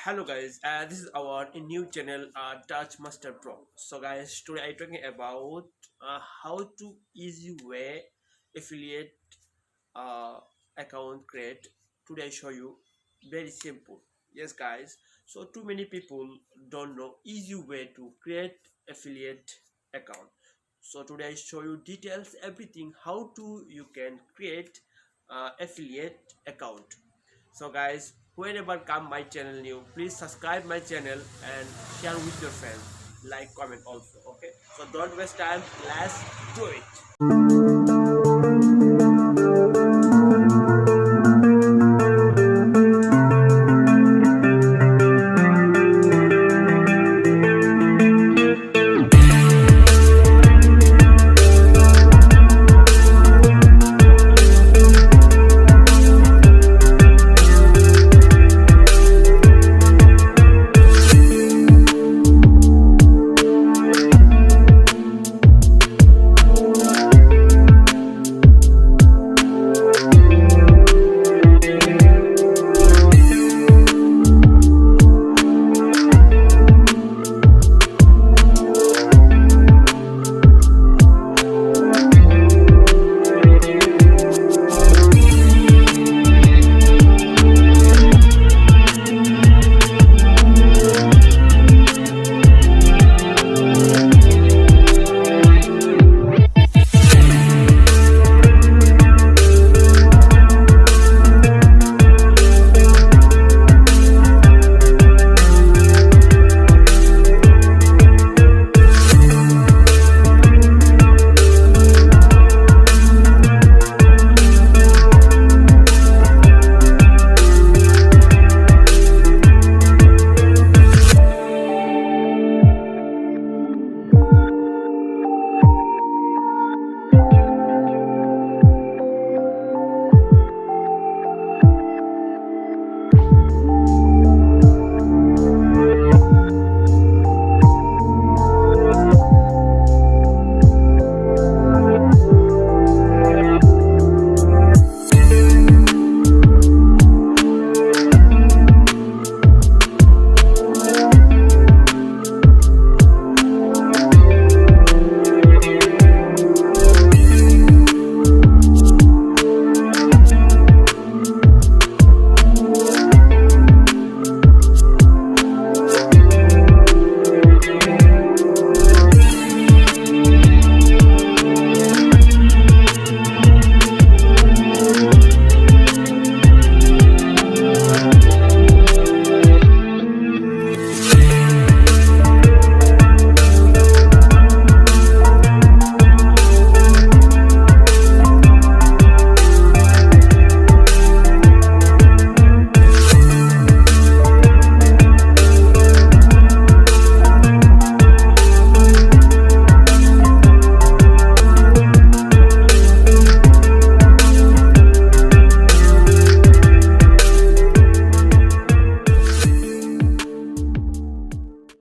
Hello guys, this is our new channel Touch Master Pro. So guys, today I'm talking about how to easy way affiliate uh, account create. Today I show you very simple. Yes guys, so too many people don't know easy way to create affiliate account. So today I show you details everything how to you can create affiliate account. So guys, whenever come my channel new, please subscribe my channel and share with your friends, like, comment also. Okay, so don't waste time, let's do it.